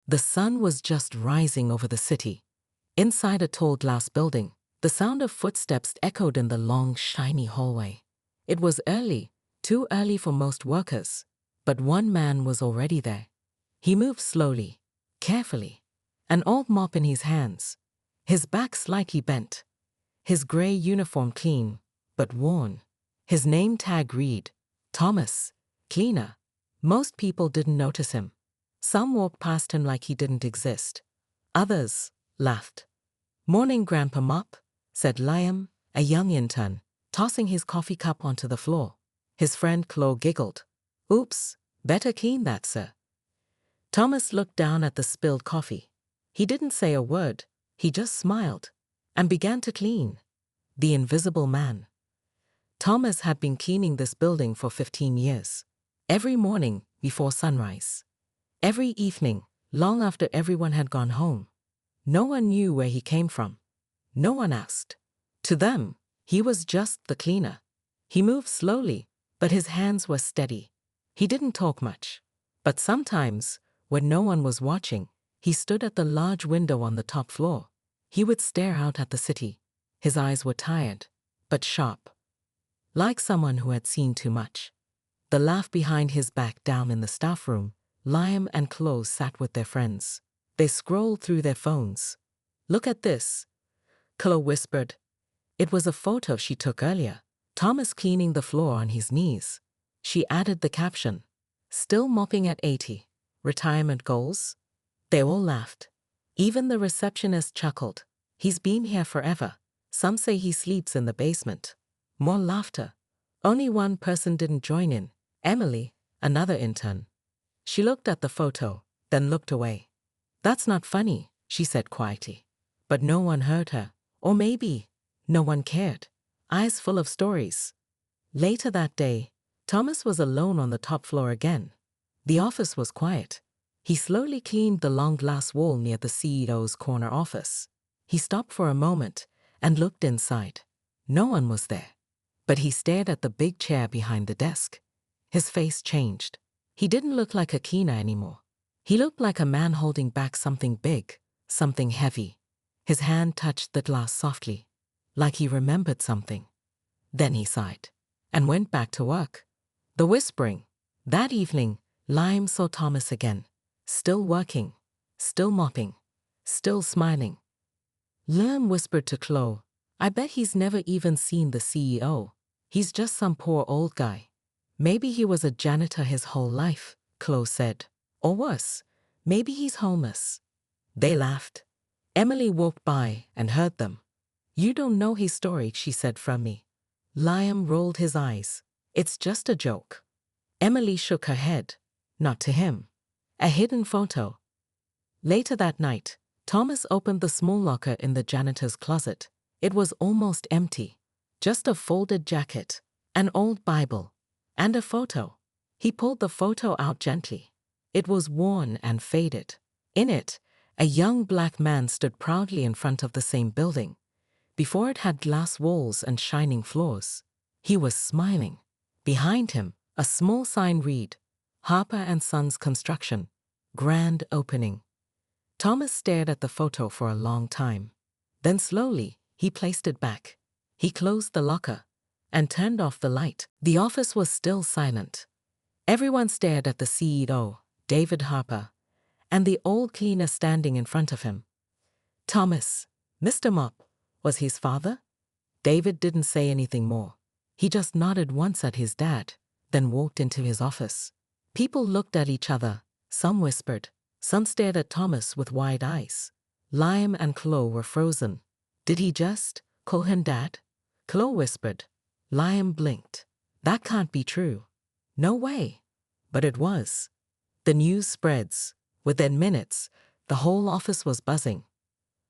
The sun was just rising over the city. Inside a tall glass building, the sound of footsteps echoed in the long, shiny hallway. It was early, too early for most workers, but one man was already there. He moved slowly, carefully, an old mop in his hands, his back slightly bent, his gray uniform clean, but worn. His name tag read, Thomas, cleaner. Most people didn't notice him. Some walked past him like he didn't exist. Others laughed. "Morning, Grandpa Mop," said Liam, a young intern, tossing his coffee cup onto the floor. His friend Chloe giggled. "Oops, better clean that, sir." Thomas looked down at the spilled coffee. He didn't say a word, he just smiled and began to clean. The invisible man. Thomas had been cleaning this building for 15 years. Every morning before sunrise. Every evening, long after everyone had gone home. No one knew where he came from. No one asked. To them, he was just the cleaner. He moved slowly, but his hands were steady. He didn't talk much. But sometimes, when no one was watching, he stood at the large window on the top floor. He would stare out at the city. His eyes were tired, but sharp. Like someone who had seen too much. The laugh behind his back down in the staff room, Liam and Chloe sat with their friends. They scrolled through their phones. "Look at this," Chloe whispered. It was a photo she took earlier. Thomas cleaning the floor on his knees. She added the caption, "Still mopping at 80. Retirement goals?" They all laughed. Even the receptionist chuckled. "He's been here forever. Some say he sleeps in the basement." More laughter. Only one person didn't join in. Emily, another intern. She looked at the photo, then looked away. "That's not funny," she said quietly. But no one heard her. Or maybe no one cared. Eyes full of stories. Later that day, Thomas was alone on the top floor again. The office was quiet. He slowly cleaned the long glass wall near the CEO's corner office. He stopped for a moment and looked inside. No one was there. But he stared at the big chair behind the desk. His face changed. He didn't look like a cleaner anymore. He looked like a man holding back something big, something heavy. His hand touched the glass softly, like he remembered something. Then he sighed and went back to work. The whispering. That evening, Liam saw Thomas again, still working, still mopping, still smiling. Liam whispered to Chloe, "I bet he's never even seen the CEO. He's just some poor old guy." "Maybe he was a janitor his whole life," Chloe said. "Or worse, maybe he's homeless." They laughed. Emily walked by and heard them. "You don't know his story," she said firmly. Liam rolled his eyes. "It's just a joke." Emily shook her head. Not to him. A hidden photo. Later that night, Thomas opened the small locker in the janitor's closet. It was almost empty. Just a folded jacket, an old Bible, and a photo. He pulled the photo out gently. It was worn and faded. In it, a young black man stood proudly in front of the same building. Before it had glass walls and shining floors. He was smiling. Behind him, a small sign read, "Harper and Sons Construction, Grand Opening." Thomas stared at the photo for a long time. Then slowly, he placed it back. He closed the locker and turned off the light. The office was still silent. Everyone stared at the CEO, David Harper, and the old cleaner standing in front of him. Thomas, Mr. Mop, was his father? David didn't say anything more. He just nodded once at his dad, then walked into his office. People looked at each other. Some whispered. Some stared at Thomas with wide eyes. Liam and Chloe were frozen. "Did he just call him Dad?" Chloe whispered. Liam blinked. "That can't be true." "No way." But it was. The news spreads. Within minutes, the whole office was buzzing.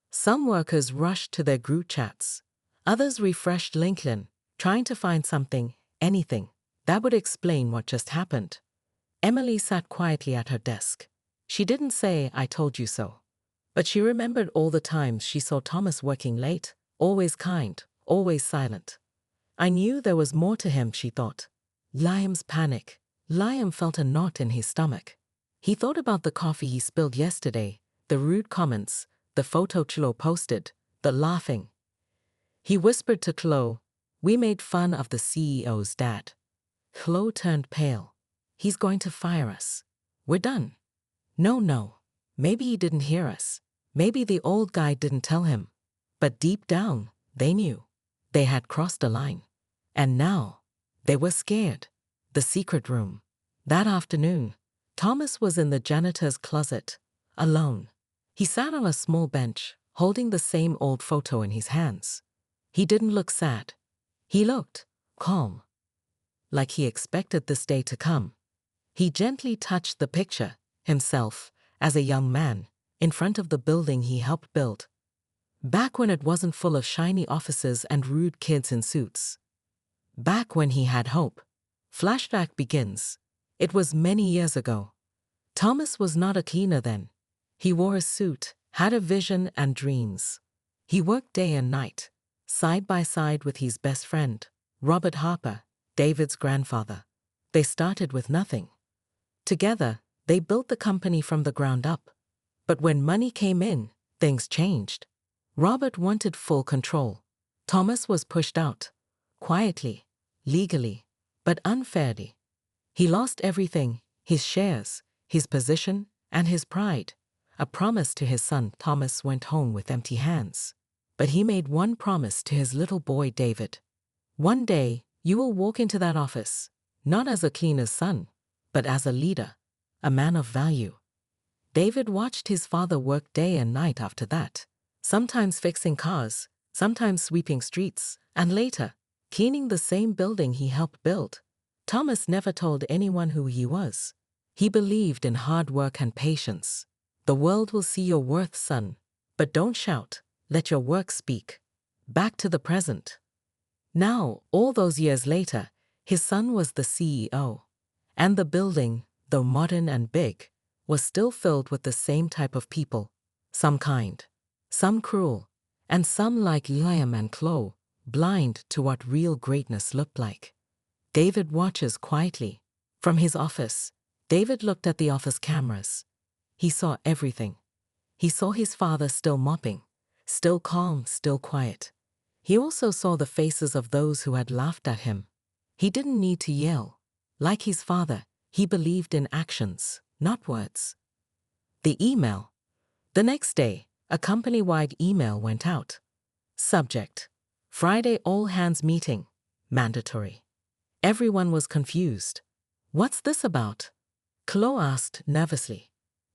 Some workers rushed to their group chats. Others refreshed LinkedIn, trying to find something, anything, that would explain what just happened. Emily sat quietly at her desk. She didn't say, "I told you so." But she remembered all the times she saw Thomas working late, always kind, always silent. I knew there was more to him, she thought. Liam's panic. Liam felt a knot in his stomach. He thought about the coffee he spilled yesterday, the rude comments, the photo Chloe posted, the laughing. He whispered to Chloe, "We made fun of the CEO's dad." Chloe turned pale. "He's going to fire us. We're done." No. Maybe he didn't hear us. Maybe the old guy didn't tell him. But deep down, they knew. They had crossed a line. And now, they were scared. The secret room. That afternoon, Thomas was in the janitor's closet, alone. He sat on a small bench, holding the same old photo in his hands. He didn't look sad. He looked calm, like he expected this day to come. He gently touched the picture, himself, as a young man, in front of the building he helped build. Back when it wasn't full of shiny offices and rude kids in suits. Back when he had hope. Flashback begins. It was many years ago. Thomas was not a cleaner then. He wore a suit, had a vision and dreams. He worked day and night, side by side with his best friend, Robert Harper, David's grandfather. They started with nothing. Together, they built the company from the ground up. But when money came in, things changed. Robert wanted full control. Thomas was pushed out. Quietly, legally, but unfairly. He lost everything, his shares, his position, and his pride. A promise to his son. Thomas went home with empty hands. But he made one promise to his little boy David. "One day, you will walk into that office, not as a cleaner's son, but as a leader, a man of value." David watched his father work day and night after that, sometimes fixing cars, sometimes sweeping streets, and later, cleaning the same building he helped build. Thomas never told anyone who he was. He believed in hard work and patience. "The world will see your worth, son. But don't shout, let your work speak." Back to the present. Now, all those years later, his son was the CEO. And the building, though modern and big, was still filled with the same type of people. Some kind, some cruel, and some like Liam and Chloe, blind to what real greatness looked like. David watches quietly. From his office, David looked at the office cameras. He saw everything. He saw his father still mopping, still calm, still quiet. He also saw the faces of those who had laughed at him. He didn't need to yell. Like his father, he believed in actions, not words. The email. The next day, a company-wide email went out. Subject: Friday all-hands meeting. Mandatory. Everyone was confused. "What's this about?" Chloe asked nervously.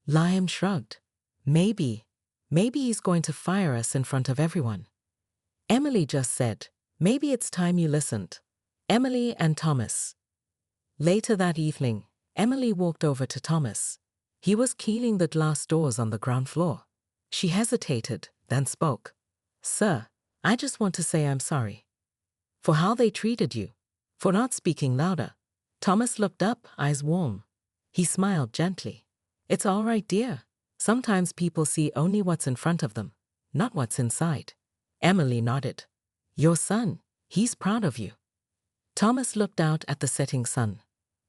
Liam shrugged. Maybe he's going to fire us in front of everyone." Emily just said, "Maybe it's time you listened." Emily and Thomas. Later that evening, Emily walked over to Thomas. He was cleaning the glass doors on the ground floor. She hesitated, then spoke. "Sir, I just want to say I'm sorry. For how they treated you. For not speaking louder." Thomas looked up, eyes warm. He smiled gently. "It's all right, dear. Sometimes people see only what's in front of them, not what's inside." Emily nodded. "Your son, he's proud of you." Thomas looked out at the setting sun,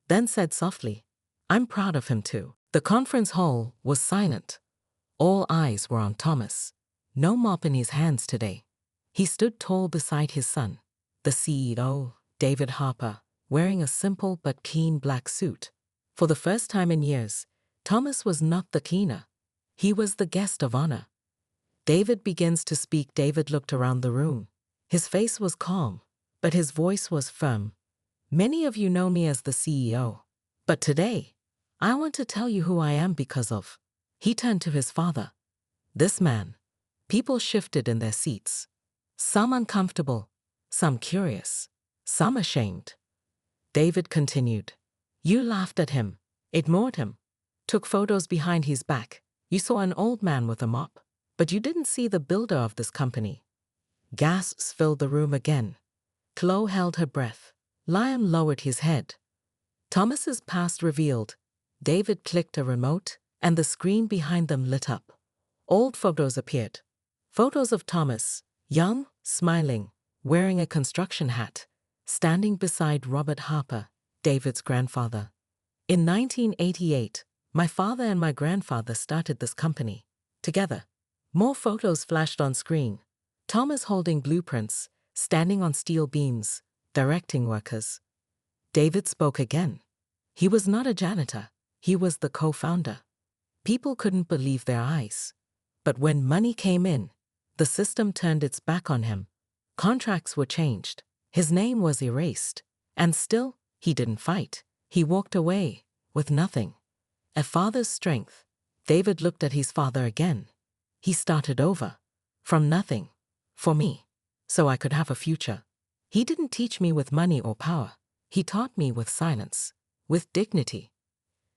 then said softly, "I'm proud of him too." The conference hall was silent. All eyes were on Thomas. No mop in his hands today. He stood tall beside his son, the CEO, David Harper, wearing a simple but clean black suit. For the first time in years, Thomas was not the cleaner. He was the guest of honor. David begins to speak. David looked around the room. His face was calm, but his voice was firm. "Many of you know me as the CEO. But today, I want to tell you who I am because of." He turned to his father. "This man." People shifted in their seats. Some uncomfortable, some curious, some ashamed. David continued. "You laughed at him, ignored him, took photos behind his back. You saw an old man with a mop, but you didn't see the builder of this company." Gasps filled the room again. Chloe held her breath. Liam lowered his head. Thomas's past revealed. David clicked a remote, and the screen behind them lit up. Old photos appeared. Photos of Thomas, young, smiling, wearing a construction hat, standing beside Robert Harper, David's grandfather. In 1988, My father and my grandfather started this company. Together. More photos flashed on screen. Thomas holding blueprints, standing on steel beams, directing workers. David spoke again. He was not a janitor. He was the co-founder. People couldn't believe their eyes. But when money came in, the system turned its back on him. Contracts were changed. His name was erased. And still, he didn't fight. He walked away, with nothing. A father's strength. David looked at his father again. He started over. From nothing. For me. So I could have a future. He didn't teach me with money or power. He taught me with silence. With dignity.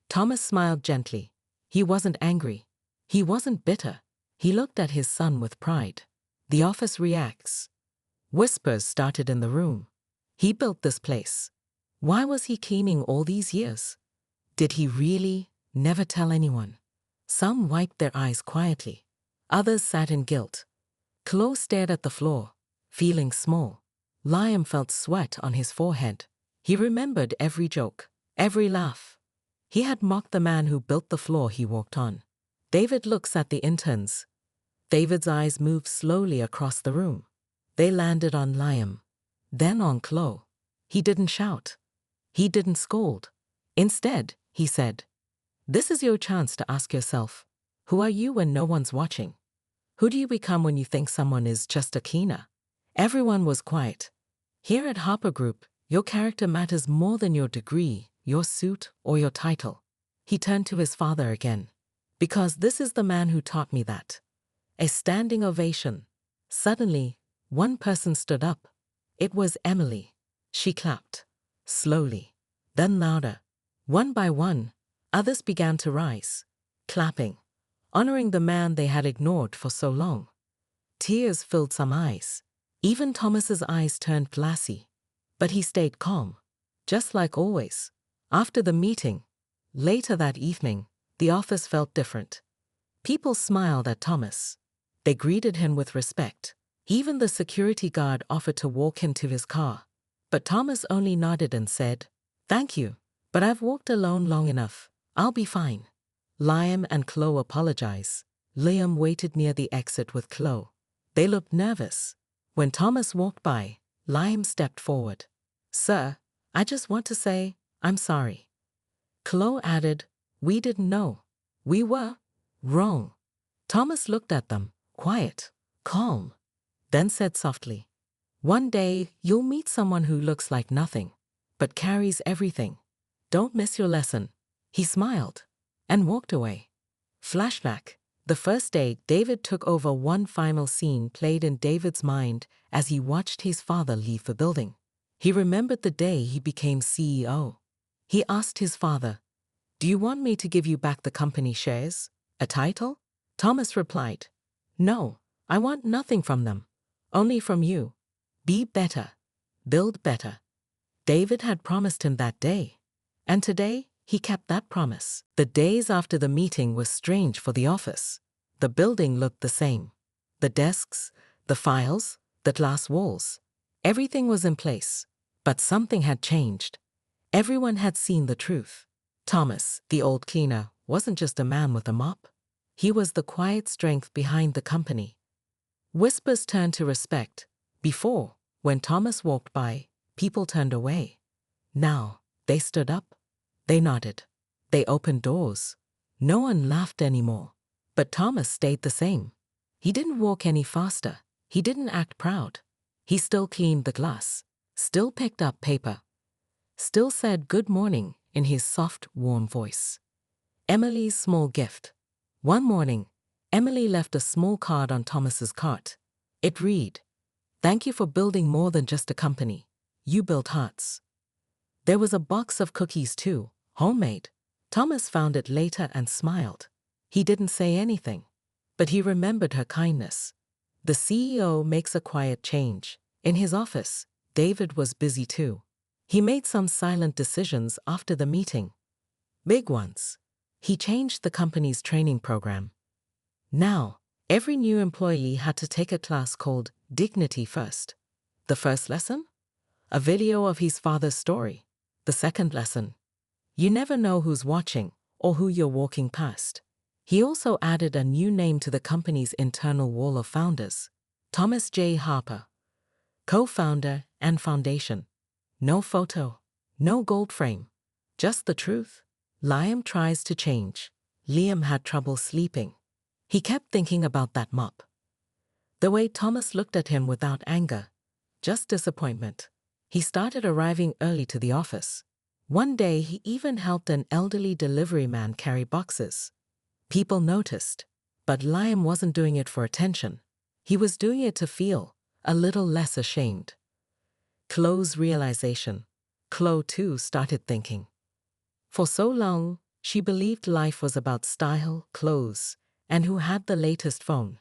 Thomas smiled gently. He wasn't angry. He wasn't bitter. He looked at his son with pride. The office reacts. Whispers started in the room. He built this place. Why was he cleaning all these years? Did he really never tell anyone? Some wiped their eyes quietly. Others sat in guilt. Chloe stared at the floor, feeling small. Liam felt sweat on his forehead. He remembered every joke, every laugh. He had mocked the man who built the floor he walked on. David looks at the interns. David's eyes moved slowly across the room. They landed on Liam, then on Chloe. He didn't shout. He didn't scold. Instead, he said, "This is your chance to ask yourself, who are you when no one's watching? Who do you become when you think someone is just a cleaner?" Everyone was quiet. Here at Harper Group, your character matters more than your degree, your suit, or your title. He turned to his father again. "Because this is the man who taught me that." A standing ovation. Suddenly, one person stood up. It was Emily. She clapped. Slowly. Then louder. One by one, others began to rise. Clapping. Honoring the man they had ignored for so long. Tears filled some eyes. Even Thomas's eyes turned glassy. But he stayed calm. Just like always. After the meeting, later that evening, the office felt different. People smiled at Thomas. They greeted him with respect. Even the security guard offered to walk him to his car. But Thomas only nodded and said, "Thank you, but I've walked alone long enough. I'll be fine." Liam and Chloe apologized. Liam waited near the exit with Chloe. They looked nervous. When Thomas walked by, Liam stepped forward. "Sir, I just want to say, I'm sorry." Chloe added, "We didn't know. We were wrong." Thomas looked at them, quiet, calm, then said softly, "One day you'll meet someone who looks like nothing, but carries everything. Don't miss your lesson." He smiled and walked away. Flashback. The first day, David took over. One final scene played in David's mind as he watched his father leave the building. He remembered the day he became CEO. He asked his father, "Do you want me to give you back the company shares? A title?" Thomas replied, "No, I want nothing from them. Only from you. Be better. Build better." David had promised him that day. And today, he kept that promise. The days after the meeting were strange for the office. The building looked the same. The desks, the files, the glass walls. Everything was in place. But something had changed. Everyone had seen the truth. Thomas, the old cleaner, wasn't just a man with a mop. He was the quiet strength behind the company. Whispers turned to respect. Before, when Thomas walked by, people turned away. Now, they stood up. They nodded. They opened doors. No one laughed anymore. But Thomas stayed the same. He didn't walk any faster. He didn't act proud. He still cleaned the glass. Still picked up paper. Still said good morning in his soft, warm voice. Emily's small gift. One morning, Emily left a small card on Thomas's cart. It read, "Thank you for building more than just a company. You built hearts." There was a box of cookies too, homemade. Thomas found it later and smiled. He didn't say anything, but he remembered her kindness. The CEO makes a quiet change. In his office, David was busy too. He made some silent decisions after the meeting. Big ones. He changed the company's training program. Now, every new employee had to take a class called Dignity First. The first lesson? A video of his father's story. The second lesson? You never know who's watching or who you're walking past. He also added a new name to the company's internal wall of founders: Thomas J. Harper, co-founder and foundation. No photo, no gold frame, just the truth. Liam tries to change. Liam had trouble sleeping. He kept thinking about that mop. The way Thomas looked at him without anger, just disappointment. He started arriving early to the office. One day he even helped an elderly delivery man carry boxes. People noticed, but Liam wasn't doing it for attention. He was doing it to feel a little less ashamed. Chloe's realization. Chloe too started thinking. For so long, she believed life was about style, clothes, and who had the latest phone.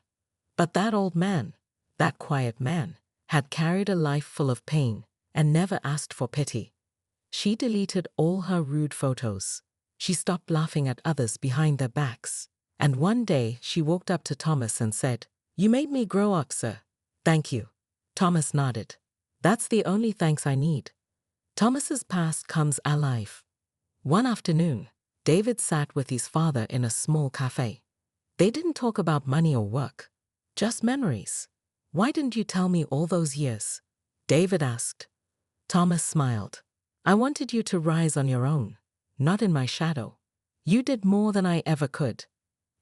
But that old man, that quiet man, had carried a life full of pain and never asked for pity. She deleted all her rude photos. She stopped laughing at others behind their backs. And one day she walked up to Thomas and said, "You made me grow up, sir. Thank you." Thomas nodded. "That's the only thanks I need." Thomas's past comes alive. One afternoon, David sat with his father in a small cafe. They didn't talk about money or work, just memories. "Why didn't you tell me all those years?" David asked. Thomas smiled. "I wanted you to rise on your own, not in my shadow. You did more than I ever could."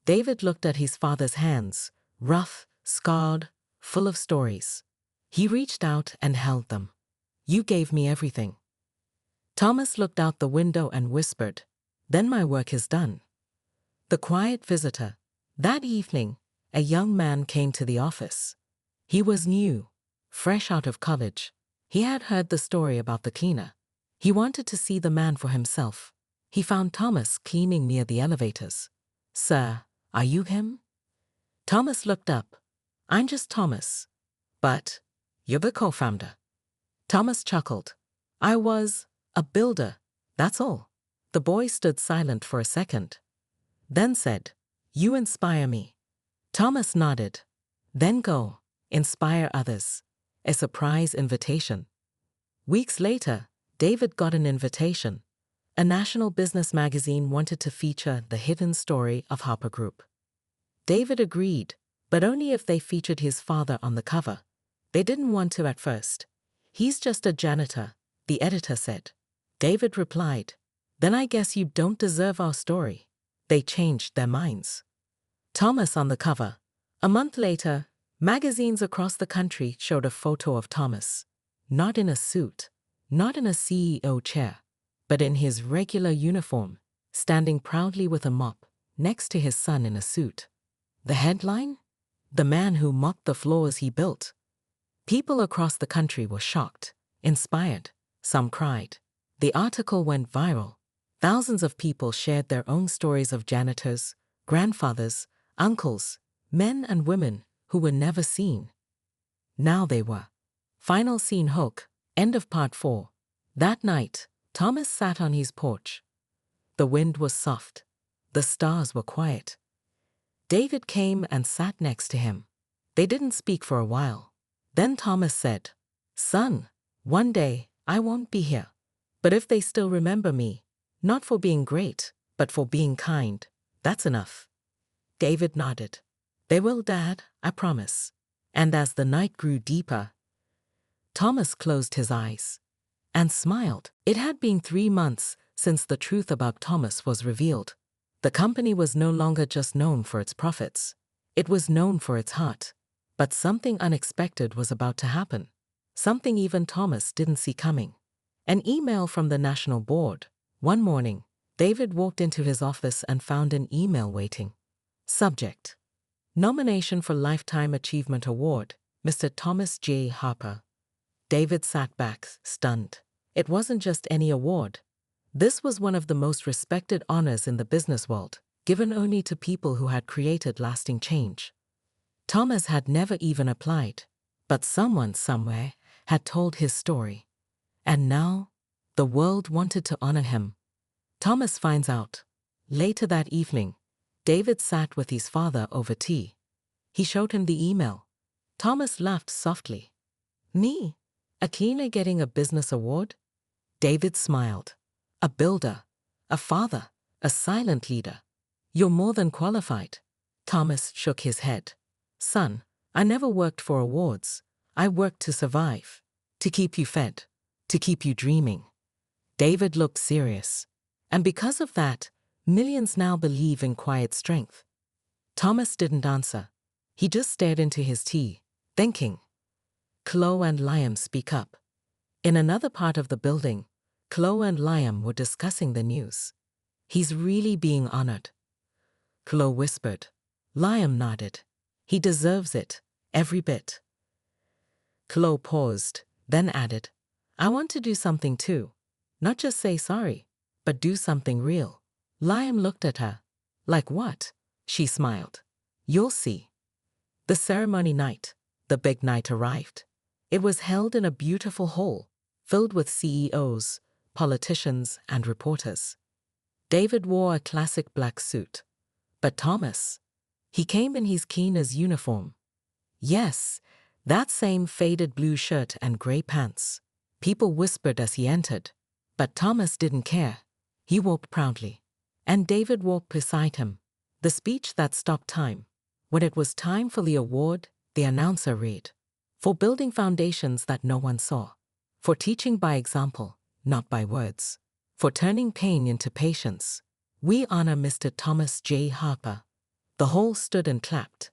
David looked at his father's hands, rough, scarred, full of stories. He reached out and held them. "You gave me everything." Thomas looked out the window and whispered, "Then my work is done." The quiet visitor. That evening, a young man came to the office. He was new, fresh out of college. He had heard the story about the cleaner. He wanted to see the man for himself. He found Thomas cleaning near the elevators. "Sir, are you him?" Thomas looked up. "I'm just Thomas. But you're the co-founder." Thomas chuckled. "I was a builder, that's all." The boy stood silent for a second, then said, "You inspire me." Thomas nodded. "Then go, inspire others." A surprise invitation. Weeks later, David got an invitation. A national business magazine wanted to feature the hidden story of Harper Group. David agreed, but only if they featured his father on the cover. They didn't want to at first. "He's just a janitor," the editor said. David replied, "Then I guess you don't deserve our story." They changed their minds. Thomas on the cover. A month later, magazines across the country showed a photo of Thomas. Not in a suit, not in a CEO chair, but in his regular uniform, standing proudly with a mop, next to his son in a suit. The headline? "The man who mopped the floors he built." People across the country were shocked, inspired, some cried. The article went viral. Thousands of people shared their own stories of janitors, grandfathers, uncles, men and women who were never seen. Now they were. Final scene hook, end of part 4. That night, Thomas sat on his porch. The wind was soft. The stars were quiet. David came and sat next to him. They didn't speak for a while. Then Thomas said, "Son, one day I won't be here. But if they still remember me, not for being great, but for being kind, that's enough." David nodded. "They will, Dad, I promise." And as the night grew deeper, Thomas closed his eyes and smiled. It had been 3 months since the truth about Thomas was revealed. The company was no longer just known for its profits. It was known for its heart. But something unexpected was about to happen. Something even Thomas didn't see coming. An email from the national board. One morning, David walked into his office and found an email waiting. Subject: Nomination for Lifetime Achievement Award, Mr. Thomas J. Harper. David sat back, stunned. It wasn't just any award. This was one of the most respected honors in the business world, given only to people who had created lasting change. Thomas had never even applied, but someone somewhere had told his story. And now, the world wanted to honor him. Thomas finds out. Later that evening, David sat with his father over tea. He showed him the email. Thomas laughed softly. "Me? A cleaner getting a business award?" David smiled. "A builder, a father, a silent leader. You're more than qualified. Thomas shook his head. Son, I never worked for awards. I worked to survive, to keep you fed, to keep you dreaming. David looked serious. And because of that, millions now believe in quiet strength. Thomas didn't answer. He just stared into his tea, thinking. Chloe and Liam speak up. In another part of the building, Chloe and Liam were discussing the news. He's really being honored. Chloe whispered. Liam nodded. He deserves it, every bit. Chloe paused, then added, I want to do something too. Not just say sorry, but do something real. Liam looked at her. Like what? She smiled. You'll see. The ceremony night, the big night arrived. It was held in a beautiful hall, filled with CEOs, politicians, and reporters. David wore a classic black suit. But Thomas, he came in his cleaner's uniform. Yes, that same faded blue shirt and gray pants. People whispered as he entered. But Thomas didn't care. He walked proudly. And David walked beside him. The speech that stopped time. When it was time for the award, the announcer read, for building foundations that no one saw. For teaching by example, not by words. For turning pain into patience. We honor Mr. Thomas J. Harper. The whole stood and clapped.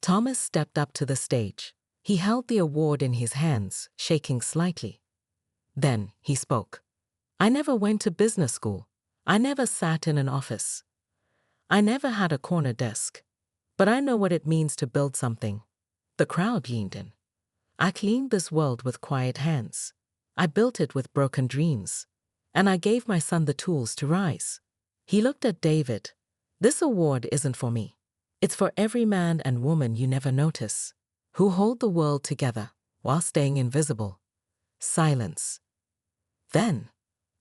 Thomas stepped up to the stage. He held the award in his hands, shaking slightly. Then he spoke. I never went to business school. I never sat in an office. I never had a corner desk. But I know what it means to build something. The crowd leaned in. I cleaned this world with quiet hands. I built it with broken dreams. And I gave my son the tools to rise. He looked at David. This award isn't for me. It's for every man and woman you never notice, who hold the world together while staying invisible. Silence. Then,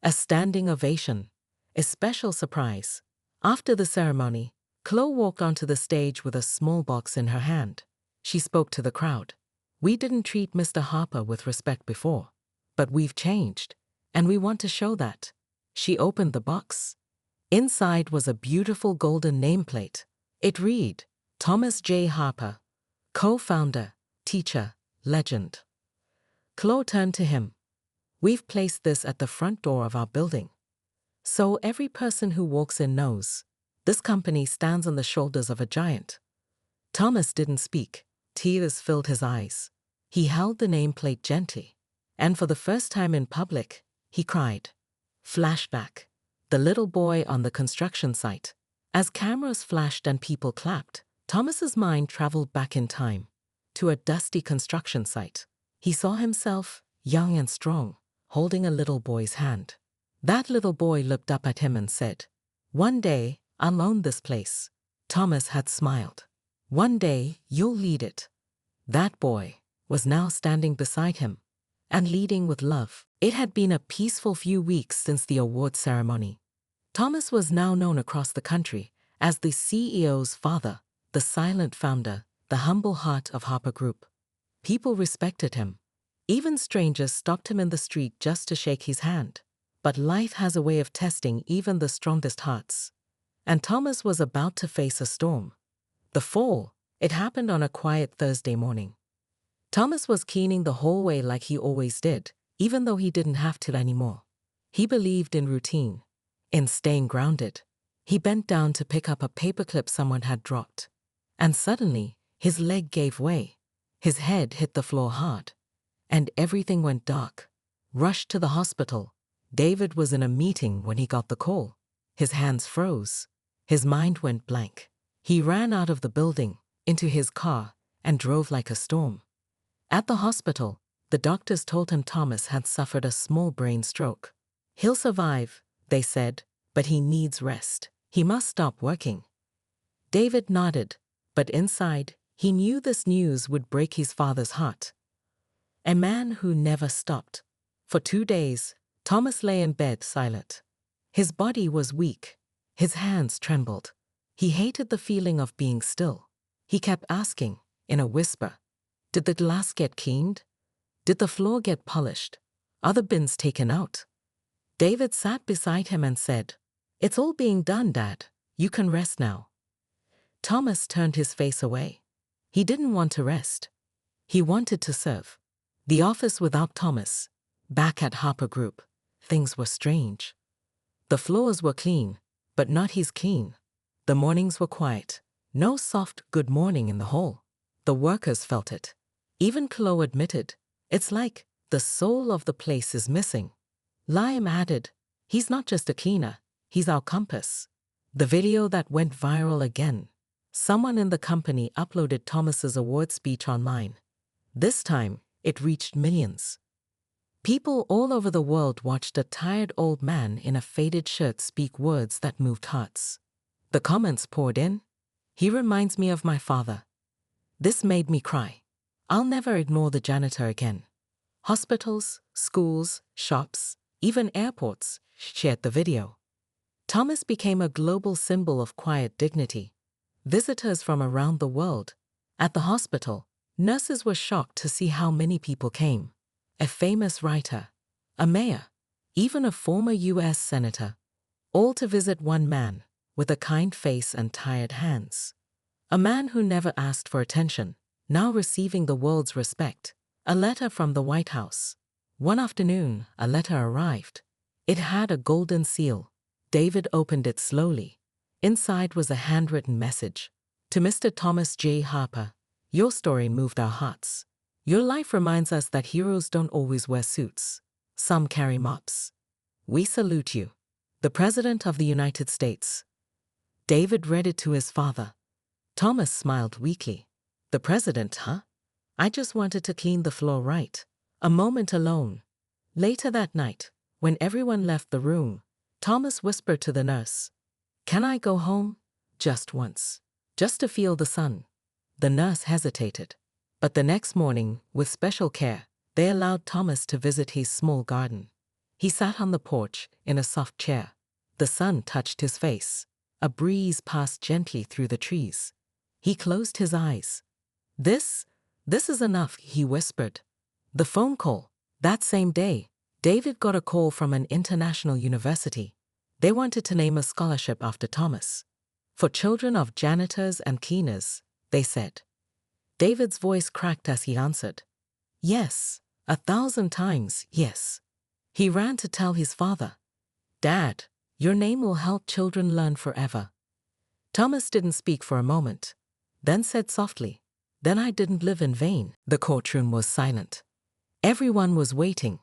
a standing ovation, a special surprise. After the ceremony, Chloe walked onto the stage with a small box in her hand. She spoke to the crowd. We didn't treat Mr. Harper with respect before, but we've changed, and we want to show that. She opened the box. Inside was a beautiful golden nameplate. It read, Thomas J. Harper, co-founder, teacher, legend. Chloe turned to him. We've placed this at the front door of our building. So every person who walks in knows. This company stands on the shoulders of a giant. Thomas didn't speak. Tears filled his eyes. He held the nameplate gently. And for the first time in public, he cried. Flashback. The little boy on the construction site. As cameras flashed and people clapped, Thomas's mind traveled back in time to a dusty construction site. He saw himself, young and strong, holding a little boy's hand. That little boy looked up at him and said, one day, I'll own this place. Thomas had smiled. One day, you'll lead it. That boy was now standing beside him and leading with love. It had been a peaceful few weeks since the award ceremony. Thomas was now known across the country as the CEO's father, the silent founder, the humble heart of Harper Group. People respected him. Even strangers stopped him in the street just to shake his hand. But life has a way of testing even the strongest hearts. And Thomas was about to face a storm. The fall, it happened on a quiet Thursday morning. Thomas was cleaning the hallway like he always did, even though he didn't have to anymore. He believed in routine, in staying grounded. He bent down to pick up a paperclip someone had dropped. And suddenly, his leg gave way. His head hit the floor hard. And everything went dark. Rushed to the hospital. David was in a meeting when he got the call. His hands froze. His mind went blank. He ran out of the building, into his car, and drove like a storm. At the hospital, the doctors told him Thomas had suffered a small brain stroke. He'll survive, they said, but he needs rest. He must stop working. David nodded, but inside, he knew this news would break his father's heart. A man who never stopped. For 2 days, Thomas lay in bed silent. His body was weak. His hands trembled. He hated the feeling of being still. He kept asking, in a whisper, did the glass get cleaned? Did the floor get polished? Are the bins taken out? David sat beside him and said, "It's all being done, Dad. You can rest now." Thomas turned his face away. He didn't want to rest. He wanted to serve. The office without Thomas. Back at Harper Group, things were strange. The floors were clean, but not his clean. The mornings were quiet. No soft good morning in the hall. The workers felt it. Even Chloe admitted, "It's like the soul of the place is missing." Liam added, "He's not just a cleaner, he's our compass." The video that went viral again. Someone in the company uploaded Thomas's award speech online. This time, it reached millions. People all over the world watched a tired old man in a faded shirt speak words that moved hearts. The comments poured in. "He reminds me of my father. This made me cry. I'll never ignore the janitor again." Hospitals, schools, shops, even airports shared the video. Thomas became a global symbol of quiet dignity. Visitors from around the world. At the hospital, nurses were shocked to see how many people came. A famous writer, a mayor, even a former US senator, all to visit one man with a kind face and tired hands. A man who never asked for attention, now receiving the world's respect. A letter from the White House. One afternoon, a letter arrived. It had a golden seal. David opened it slowly. Inside was a handwritten message. "To Mr. Thomas J. Harper, your story moved our hearts. Your life reminds us that heroes don't always wear suits. Some carry mops. We salute you. The President of the United States." David read it to his father. Thomas smiled weakly. "The President, huh? I just wanted to clean the floor right. A moment alone." Later that night, when everyone left the room, Thomas whispered to the nurse, "Can I go home? Just once. Just to feel the sun." The nurse hesitated. But the next morning, with special care, they allowed Thomas to visit his small garden. He sat on the porch in a soft chair. The sun touched his face. A breeze passed gently through the trees. He closed his eyes. This is enough," he whispered. The phone call. That same day, David got a call from an international university. They wanted to name a scholarship after Thomas. For children of janitors and cleaners, they said. David's voice cracked as he answered. "Yes, 1,000 times, yes." He ran to tell his father, "Dad, your name will help children learn forever." Thomas didn't speak for a moment, then said softly, "Then I didn't live in vain." The courtroom was silent. Everyone was waiting.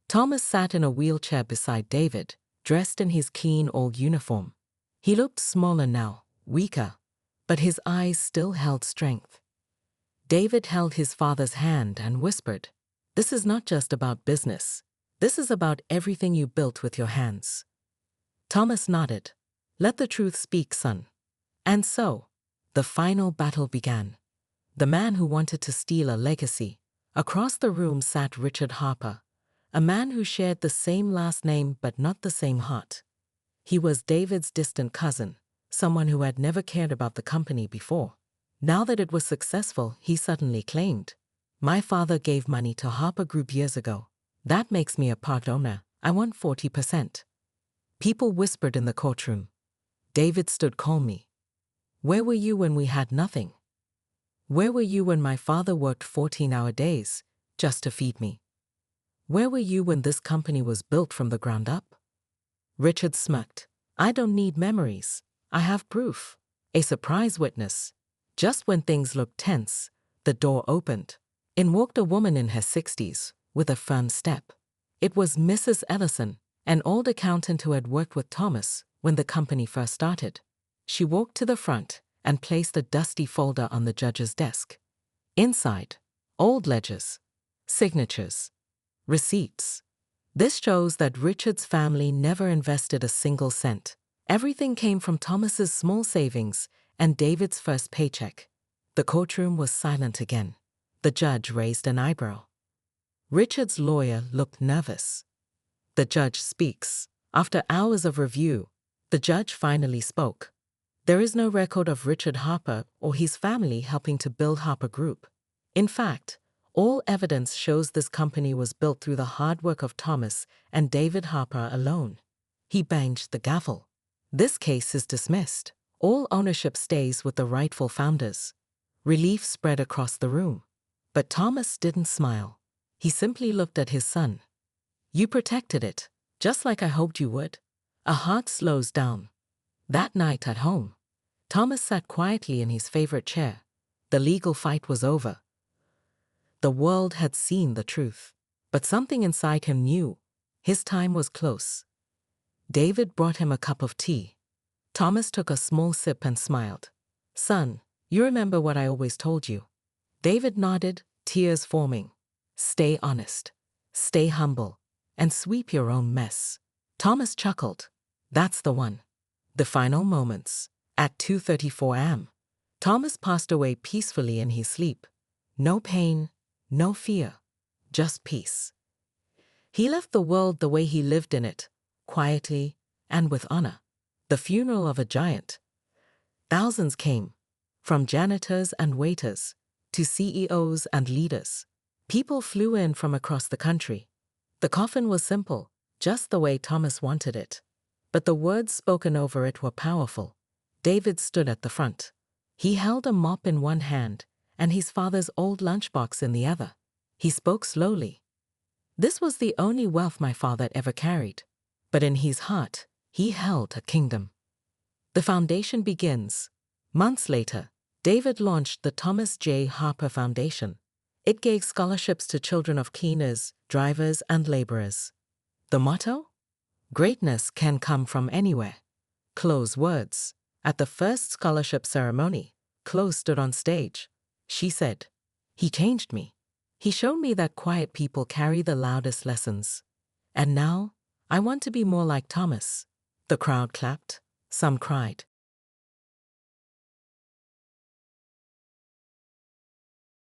Thomas sat in a wheelchair beside David, dressed in his clean old uniform. He looked smaller now, weaker, but his eyes still held strength. David held his father's hand and whispered, "This is not just about business. This is about everything you built with your hands." Thomas nodded. "Let the truth speak, son." And so, the final battle began. The man who wanted to steal a legacy. Across the room sat Richard Harper, a man who shared the same last name but not the same heart. He was David's distant cousin, someone who had never cared about the company before. Now that it was successful, he suddenly claimed, "My father gave money to Harper Group years ago. That makes me a part owner. I want 40%. People whispered in the courtroom. David stood calmly. "Where were you when we had nothing? Where were you when my father worked 14-hour days just to feed me? Where were you when this company was built from the ground up?" Richard smirked. "I don't need memories. I have proof." A surprise witness. Just when things looked tense, the door opened. In walked a woman in her 60s, with a firm step. It was Mrs. Ellison, an old accountant who had worked with Thomas when the company first started. She walked to the front and placed a dusty folder on the judge's desk. Inside, old ledgers, signatures, receipts. This shows that Richard's family never invested a single cent. Everything came from Thomas's small savings and David's first paycheck. The courtroom was silent again. The judge raised an eyebrow. Richard's lawyer looked nervous. The judge speaks. After hours of review, the judge finally spoke. There is no record of Richard Harper or his family helping to build Harper Group. In fact, all evidence shows this company was built through the hard work of Thomas and David Harper alone. He banged the gavel. This case is dismissed. All ownership stays with the rightful founders. Relief spread across the room. But Thomas didn't smile. He simply looked at his son. You protected it, just like I hoped you would. A heart slows down. That night at home, Thomas sat quietly in his favorite chair. The legal fight was over. The world had seen the truth. But something inside him knew. His time was close. David brought him a cup of tea. Thomas took a small sip and smiled. Son, you remember what I always told you? David nodded, tears forming. Stay honest. Stay humble. And sweep your own mess. Thomas chuckled. That's the one. The final moments. At 2:34 a.m. Thomas passed away peacefully in his sleep. No pain, no fear, just peace. He left the world the way he lived in it, quietly and with honor. The funeral of a giant. Thousands came, from janitors and waiters to CEOs and leaders. People flew in from across the country. The coffin was simple, just the way Thomas wanted it. But the words spoken over it were powerful. David stood at the front. He held a mop in one hand and his father's old lunchbox in the other. He spoke slowly. This was the only wealth my father ever carried. But in his heart, he held a kingdom. The foundation begins. Months later, David launched the Thomas J. Harper Foundation. It gave scholarships to children of cleaners, drivers, and laborers. The motto? Greatness can come from anywhere. Chloe's words. At the first scholarship ceremony, Chloe stood on stage. She said, "He changed me. He showed me that quiet people carry the loudest lessons. And now, I want to be more like Thomas." The crowd clapped. Some cried.